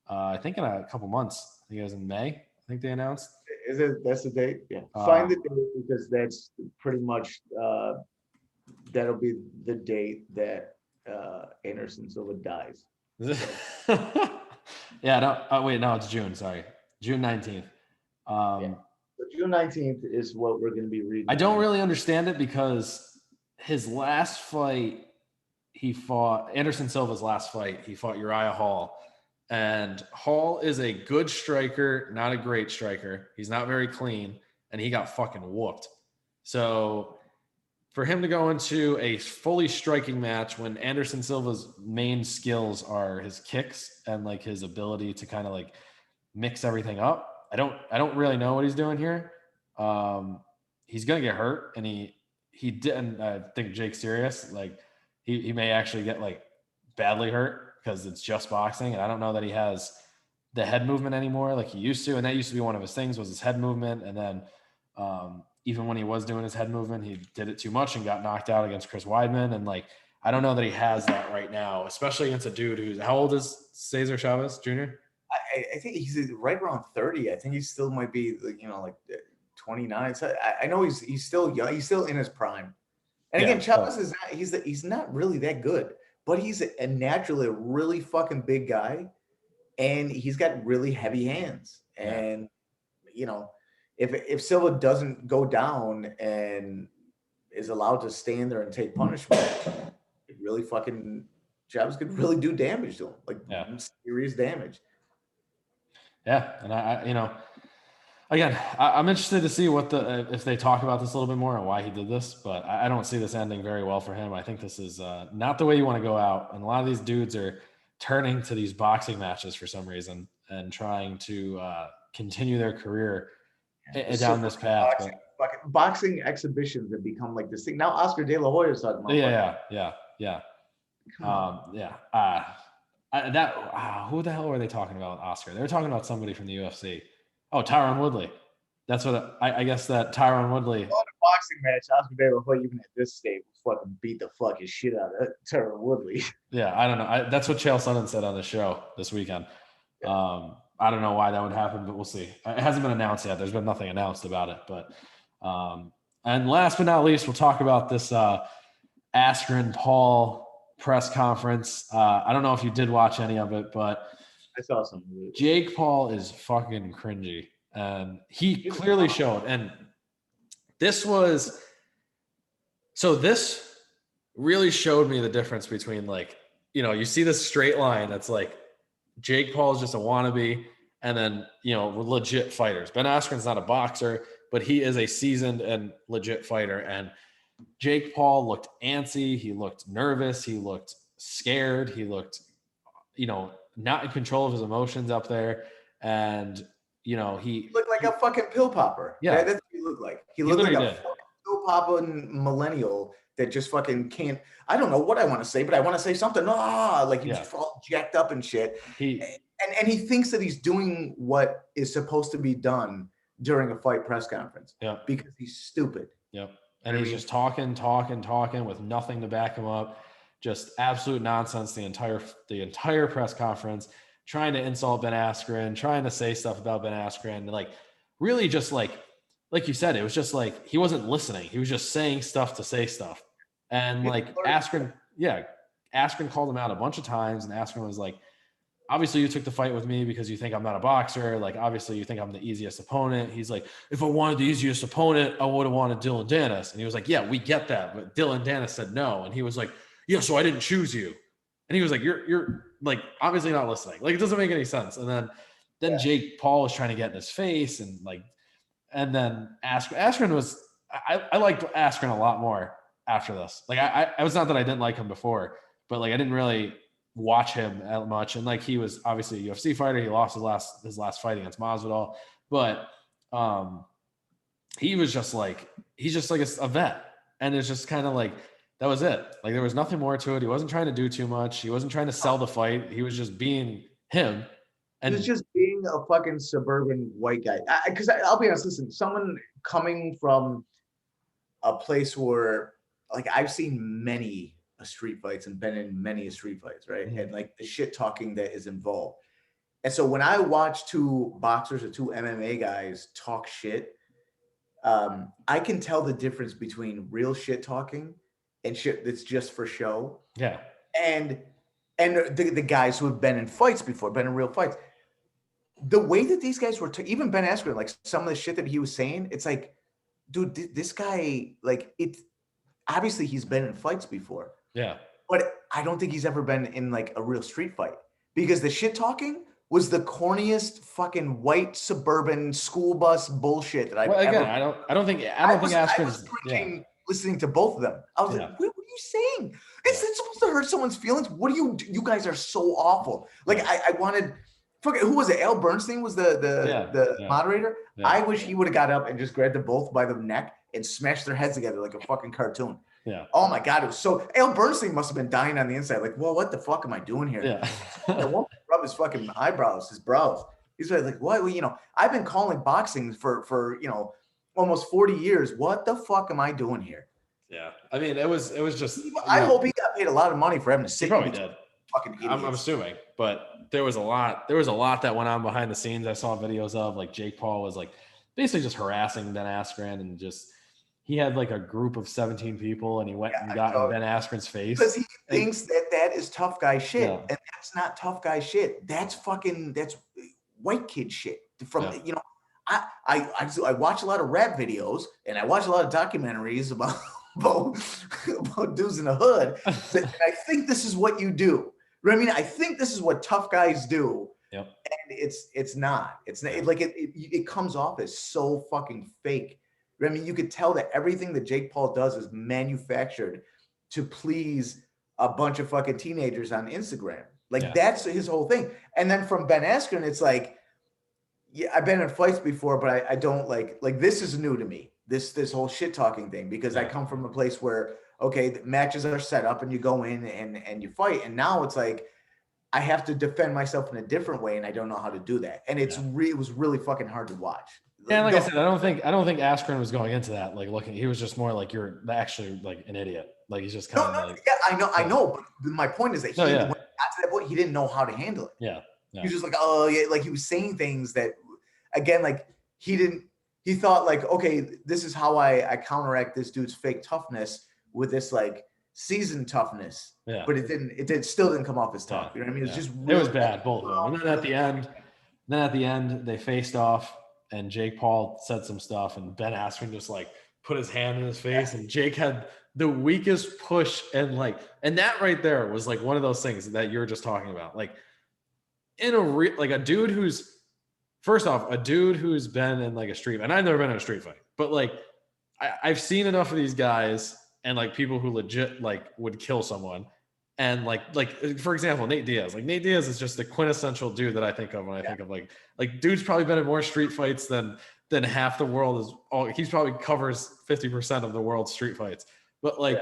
I think in a couple months. I think it was in May. I think they announced. That's the date? Yeah. Find the date because that's pretty much that'll be the date that Anderson Silva dies. Yeah. No. It's June. Sorry. June 19th. So June 19th is what we're going to be reading. I don't really understand it because his last fight, Anderson Silva's last fight, he fought Uriah Hall. And Hall is a good striker, not a great striker. He's not very clean, and he got fucking whooped. So for him to go into a fully striking match when Anderson Silva's main skills are his kicks and like his ability to kind of like mix everything up. I don't really know what he's doing here. He's gonna get hurt, and he didn't. I think Jake's serious. Like he may actually get like badly hurt because it's just boxing, and I don't know that he has the head movement anymore like he used to. And that used to be one of his things, was his head movement. And then even when he was doing his head movement, he did it too much and got knocked out against Chris Weidman. And like I don't know that he has that right now, especially against a dude who's how old is Cesar Chavez Jr.? I think he's right around 30. I think he still might be, like 29. So I know he's still young. He's still in his prime. And again, Chavez is not. He's not really that good, but he's naturally a really fucking big guy, and he's got really heavy hands. And if Silva doesn't go down and is allowed to stand there and take punishment, it really fucking Chavez could really do damage to him, serious damage. Yeah, and again, I'm interested to see what if they talk about this a little bit more and why he did this, but I don't see this ending very well for him. I think this is not the way you want to go out. And a lot of these dudes are turning to these boxing matches for some reason and trying to continue their career down this path. Boxing exhibitions have become like this thing. Now Oscar De La Hoya is talking about. Yeah. Who the hell were they talking about, Oscar? They were talking about somebody from the UFC. Oh, Tyron Woodley. That's what I guess that Tyron Woodley. On a boxing match, Oscar De La Hoya, even at this stage, will fucking beat the fucking shit out of Tyron Woodley. Yeah, I don't know. That's what Chael Sonnen said on the show this weekend. Yeah. I don't know why that would happen, but we'll see. It hasn't been announced yet. There's been nothing announced about it. But and last but not least, we'll talk about this Askren Paul press conference. I don't know if you did watch any of it, but I saw some of it. Jake Paul is fucking cringy, and he clearly showed. And this really showed me the difference between, like, you know, you see this straight line that's like Jake Paul is just a wannabe, and then, you know, legit fighters. Ben Askren's not a boxer, but he is a seasoned and legit fighter. And Jake Paul looked antsy. He looked nervous. He looked scared. He looked, you know, not in control of his emotions up there. And, you know, he looked like a fucking pill popper. Yeah. That's what he looked like. He looked like a fucking pill popping millennial that just fucking can't. I don't know what I want to say, but I want to say something. Like he's just all jacked up and shit. And he thinks that he's doing what is supposed to be done during a fight press conference. Yeah. Because he's stupid. Yep. And he's just talking with nothing to back him up. Just absolute nonsense the entire press conference, trying to insult Ben Askren, trying to say stuff about Ben Askren, like really just like you said, it was just like he wasn't listening. He was just saying stuff to say stuff. And like Askren called him out a bunch of times, and Askren was like, obviously you took the fight with me because you think I'm not a boxer. Like, obviously you think I'm the easiest opponent. He's like, if I wanted the easiest opponent, I would have wanted Dylan Dennis. And he was like, yeah, we get that. But Dylan Dennis said no. And he was like, yeah, so I didn't choose you. And he was like, you're like, obviously not listening. Like, it doesn't make any sense. And then Jake Paul was trying to get in his face, and like, and then Askren was, I liked Askren a lot more after this. Like, I was not that I didn't like him before, but like, I didn't really watch him that much. And like, he was obviously a UFC fighter. He lost his last fight against Masvidal, but he's just like a vet. And it's just kind of like, that was it. Like, there was nothing more to it. He wasn't trying to do too much. He wasn't trying to sell the fight. He was just being him. And he was just being a fucking suburban white guy. Because I'll be honest, listen, someone coming from a place where, like, I've seen many street fights and been in many street fights, right? Mm-hmm. And like the shit talking that is involved. And so when I watch two boxers or two MMA guys talk shit, I can tell the difference between real shit talking and shit that's just for show. Yeah. And the guys who have been in fights before, been in real fights. The way that these guys were, even Ben Askren, like some of the shit that he was saying, it's like, dude, this guy, like, it's obviously he's been in fights before. Yeah. But I don't think he's ever been in like a real street fight, because the shit talking was the corniest fucking white suburban school bus bullshit that I've ever. I don't think Askren's listening to both of them. I was like, what are you saying? Is it supposed to hurt someone's feelings? What do you guys are so awful. Like, I wanted, who was it? Al Bernstein was the moderator. Yeah. I wish he would have got up and just grabbed them both by the neck and smashed their heads together like a fucking cartoon. Yeah. Oh my God, it was so. Al Bernstein must have been dying on the inside. Like, well, what the fuck am I doing here? Yeah. I won't rub his fucking eyebrows, his brows. He's like, what? Well, you know, I've been calling boxing for almost 40 years. What the fuck am I doing here? Yeah. I mean, it was just. I hope he got paid a lot of money for having to sit. He probably did. Fucking idiots. I'm assuming, but there was a lot that went on behind the scenes. I saw videos of, like, Jake Paul was like basically just harassing Ben Askren, and just. He had like a group of 17 people, and he went and got in Ben Askren's face. Because he thinks that is tough guy shit. Yeah. And that's not tough guy shit. That's white kid shit. I watch a lot of rap videos, and I watch a lot of documentaries about dudes in the hood. And I think this is what you do. You know what I mean? I think this is what tough guys do Yep. And it's not. It comes off as so fucking fake. I mean, you could tell that everything that Jake Paul does is manufactured to please a bunch of fucking teenagers on Instagram. Like that's his whole thing. And then from Ben Askren, it's like, yeah, I've been in fights before, but I don't like this is new to me. This whole shit talking thing, because I come from a place where, okay, the matches are set up and you go in and you fight. And now it's like, I have to defend myself in a different way, and I don't know how to do that. And it was really fucking hard to watch. Yeah, like I said, I don't think Askren was going into that like looking. He was just more like, you're actually like an idiot. Like he's just kind of like. Yeah, I know. But my point is that when he got to that point, he didn't know how to handle it. Yeah. He was just like, oh yeah, like he was saying things that, again, like he thought like, okay, this is how I counteract this dude's fake toughness with this like seasoned toughness. Yeah. But it still didn't come off as tough. You know what I mean? It's just really, it was bad, both of them. And then at the end, they faced off, and Jake Paul said some stuff, and Ben Askren just like put his hand in his face, and Jake had the weakest push, and that right there was like one of those things that you were just talking about. Like a dude who's, first off, a dude who's been in like a street, and I've never been in a street fight, but like I've seen enough of these guys and like people who legit like would kill someone. And like for example, Nate Diaz. Like Nate Diaz is just the quintessential dude that I think of when I think of like dude's probably been in more street fights than half the world is. He's probably covers 50% of the world's street fights. But like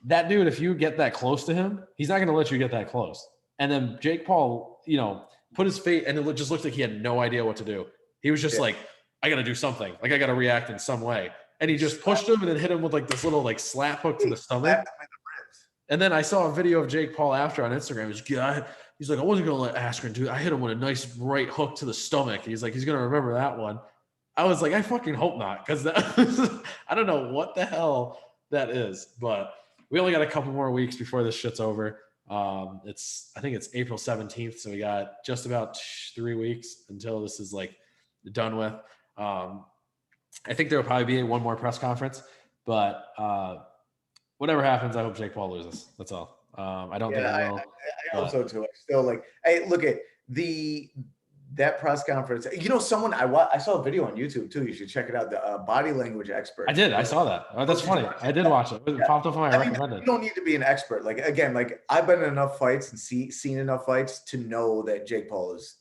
that dude, if you get that close to him, he's not going to let you get that close. And then Jake Paul, put his face, and it just looked like he had no idea what to do. He was just like, I got to do something. Like I got to react in some way. And he just pushed him and then hit him with like this little like slap hook to the stomach. And then I saw a video of Jake Paul after on Instagram. He's like, I wasn't going to let Askren do it. I hit him with a nice right hook to the stomach. He's like, he's going to remember that one. I was like, I fucking hope not, because I don't know what the hell that is. But we only got a couple more weeks before this shit's over. I think it's April 17th. So we got just about 3 weeks until this is like done with. I think there will probably be one more press conference, but whatever happens, I hope Jake Paul loses. That's all. I don't think he will. I hope so too. I still like. Hey, look at that press conference. Someone I saw a video on YouTube too. You should check it out. The body language expert. I did. I saw that. Oh, that's funny. I did watch it. It popped up on my recommended. You don't need to be an expert. Like again, like I've been in enough fights and seen enough fights to know that Jake Paul is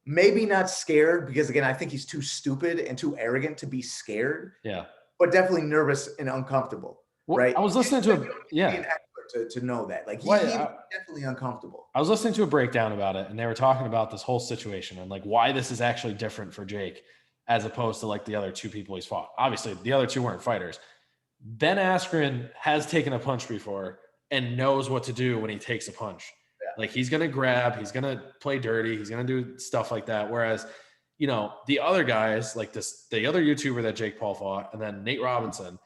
maybe not scared, because again, I think he's too stupid and too arrogant to be scared. Yeah. But definitely nervous and uncomfortable. Well, right. I was listening to an expert to know that. Like he's definitely uncomfortable. I was listening to a breakdown about it, and they were talking about this whole situation and like why this is actually different for Jake as opposed to like the other two people he's fought. Obviously, the other two weren't fighters. Ben Askren has taken a punch before and knows what to do when he takes a punch. Yeah. Like he's gonna grab, he's gonna play dirty, he's gonna do stuff like that. Whereas, the other guys, like the other YouTuber that Jake Paul fought, and then Nate Robinson,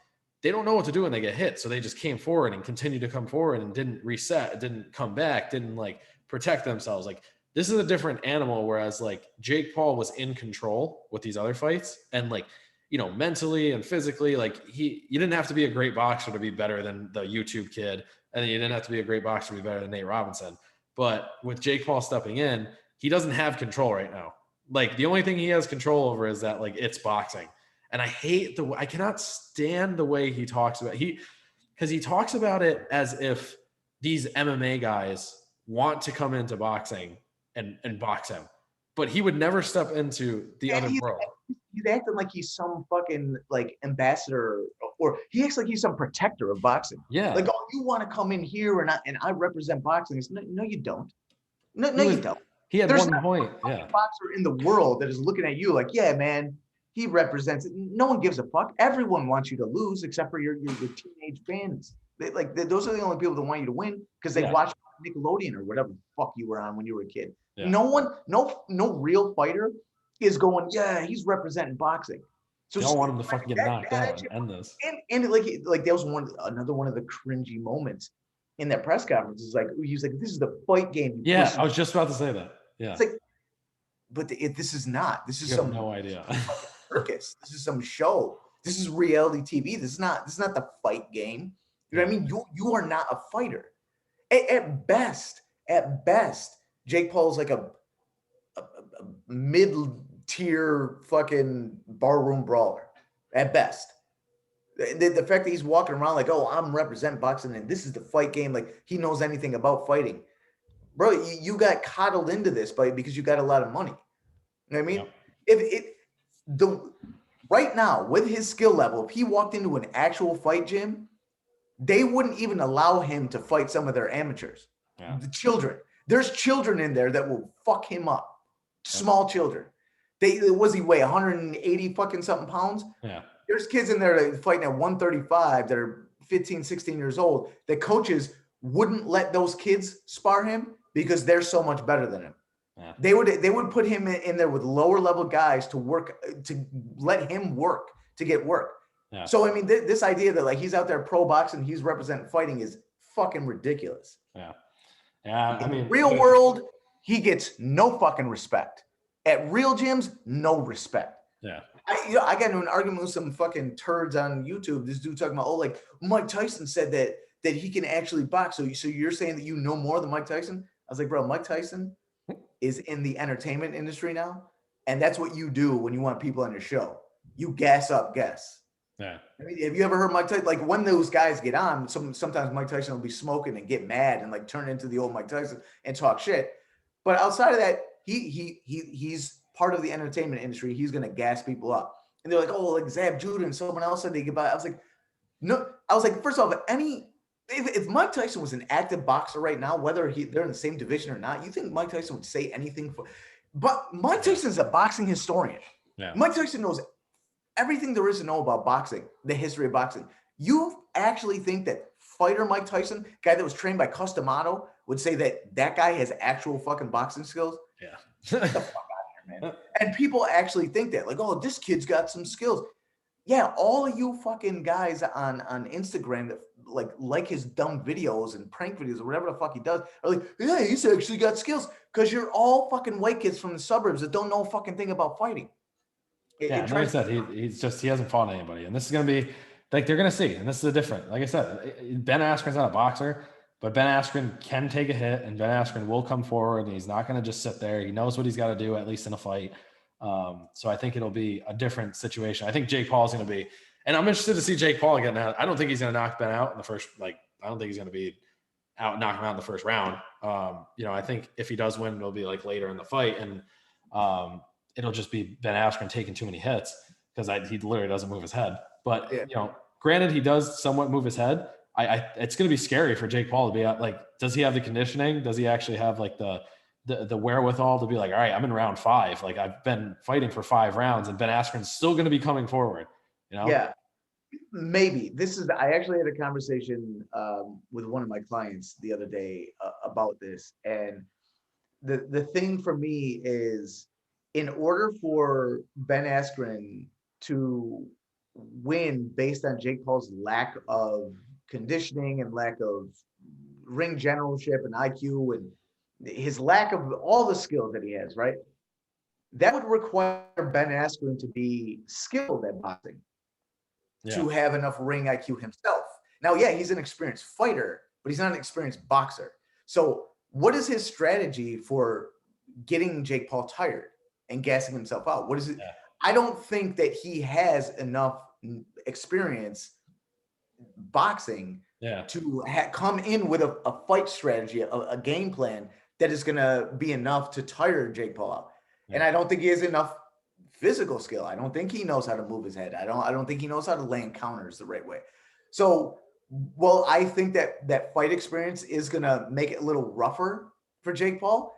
they don't know what to do when they get hit. So they just came forward and continued to come forward and didn't reset, didn't come back, didn't like protect themselves. Like this is a different animal. Whereas like Jake Paul was in control with these other fights, and like, mentally and physically, like you didn't have to be a great boxer to be better than the YouTube kid. And you didn't have to be a great boxer to be better than Nate Robinson. But with Jake Paul stepping in, he doesn't have control right now. Like the only thing he has control over is that like it's boxing. And I cannot stand the way he talks about because he talks about it as if these MMA guys want to come into boxing and box him, but he would never step into the other world. He's acting like he's some fucking like ambassador, or he acts like he's some protector of boxing. Yeah. Like, oh, you want to come in here and I represent boxing. It's, no, you don't. No, you don't. He had one point. Yeah. Boxer in the world that is looking at you like, yeah, man, he represents it. No one gives a fuck. Everyone wants you to lose except for your teenage fans. Those are the only people that want you to win because they watch Nickelodeon or whatever the fuck you were on when you were a kid. Yeah. No real fighter is going, yeah, he's representing boxing. So you don't want him to fucking get knocked out and end this. And like that was another one of the cringy moments in that press conference. Is like he's like, this is the fight game. Yeah, I was just about to say that. Yeah. It's like, but this is not. This is no idea. Circus. This is some show. This is reality TV. This is not the fight game. You know what I mean? You are not a fighter. At best, Jake Paul's like a mid-tier fucking barroom brawler at best. The fact that he's walking around like, oh, I'm representing boxing and this is the fight game, like he knows anything about fighting. Bro, you got coddled into this because you got a lot of money. You know what I mean? Yep. If it the right now with his skill level, if he walked into an actual fight gym, they wouldn't even allow him to fight some of their amateurs. Yeah. The children. There's children in there that will fuck him up. Small children. Was he weigh 180 fucking something pounds? Yeah. There's kids in there that fighting at 135 that are 15, 16 years old. The coaches wouldn't let those kids spar him because they're so much better than him. Yeah. They would put him in there with lower level guys to work, to let him work, to get work. Yeah. So, I mean, this idea that like he's out there pro boxing, he's representing fighting is fucking ridiculous. Yeah. Yeah. I mean, real world, he gets no fucking respect. At real gyms, no respect. Yeah. I got into an argument with some fucking turds on YouTube. This dude talking about, oh, like Mike Tyson said that he can actually box. So you're saying that you know more than Mike Tyson? I was like, bro, Mike Tyson is in the entertainment industry now. And that's what you do when you want people on your show. You gas up guests. Yeah. I mean, have you ever heard Mike Tyson? Like when those guys get on, sometimes Mike Tyson will be smoking and get mad and like turn into the old Mike Tyson and talk shit. But outside of that, he's part of the entertainment industry. He's gonna gas people up. And they're like, oh, like Zab Judah and someone else said they could buy. I was like, no. I was like, first off, if Mike Tyson was an active boxer right now, whether they're in the same division or not, you think Mike Tyson would say anything for? But Mike Tyson's a boxing historian. Yeah. Mike Tyson knows everything there is to know about boxing, the history of boxing. You actually think that fighter Mike Tyson, guy that was trained by Customato, would say that guy has actual fucking boxing skills? Yeah. Get the fuck out of here, man. And people actually think that, like, oh, this kid's got some skills. Yeah, all of you fucking guys on Instagram that like his dumb videos and prank videos or whatever the fuck he does are like, yeah, he's actually got skills. Because you're all fucking white kids from the suburbs that don't know a fucking thing about fighting. Like I said, he hasn't fought anybody, and this is gonna be like they're gonna see, and this is a different. Like I said, Ben Askren's not a boxer, but Ben Askren can take a hit, and Ben Askren will come forward, and he's not gonna just sit there. He knows what he's got to do, at least in a fight. So I think it'll be a different situation. I think Jake Paul is gonna be, and I'm interested to see Jake Paul again. Now, I don't think he's gonna knock Ben out in the first. I don't think he's gonna be knock him out in the first round. I think if he does win, it'll be like later in the fight, and it'll just be Ben Askren taking too many hits because he literally doesn't move his head. But granted, he does somewhat move his head. It's going to be scary for Jake Paul to be like, does he have the conditioning? Does he actually have like the wherewithal to be like, all right, I'm in round 5. Like I've been fighting for 5 rounds, and Ben Askren's still going to be coming forward. Yeah, maybe. I actually had a conversation with one of my clients the other day about this, and the thing for me is, in order for Ben Askren to win based on Jake Paul's lack of conditioning and lack of ring generalship and IQ and his lack of all the skills that he has, right? That would require Ben Askren to be skilled at boxing, to have enough ring IQ himself. Now, yeah, he's an experienced fighter, but he's not an experienced boxer. So what is his strategy for getting Jake Paul tired and gassing himself out? What is it? Yeah. I don't think that he has enough experience boxing to come in with a fight strategy, a game plan that is going to be enough to tire Jake Paul out. Yeah. And I don't think he has enough physical skill. I don't think he knows how to move his head. I don't think he knows how to land counters the right way. So, well, I think that fight experience is going to make it a little rougher for Jake Paul.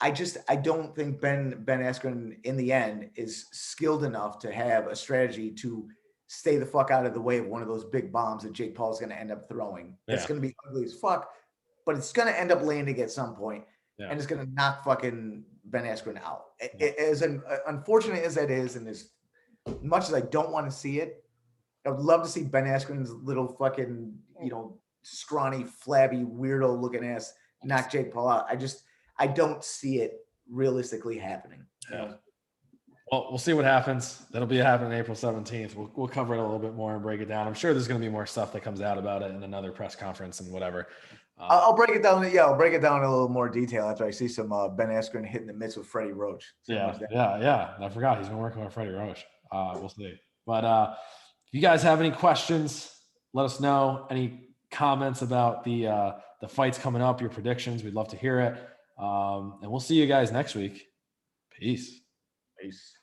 I don't think Ben Askren in the end is skilled enough to have a strategy to stay the fuck out of the way of one of those big bombs that Jake Paul is going to end up throwing. Yeah. It's going to be ugly as fuck, but it's going to end up landing at some point, and it's going to knock fucking Ben Askren out. Yeah. As unfortunate as that is, and as much as I don't want to see it, I would love to see Ben Askren's little fucking, scrawny, flabby, weirdo looking ass knock Jake Paul out. I don't see it realistically happening. Yeah. Well, we'll see what happens. That'll be happening April 17th. We'll cover it a little bit more and break it down. I'm sure there's going to be more stuff that comes out about it in another press conference and whatever. I'll break it down. Yeah, I'll break it down in a little more detail after I see some Ben Askren hitting the mitts with Freddie Roach. Yeah. And I forgot he's been working with Freddie Roach. We'll see. But if you guys have any questions, let us know. Any comments about the fights coming up, your predictions, we'd love to hear it. And we'll see you guys next week. Peace. Peace.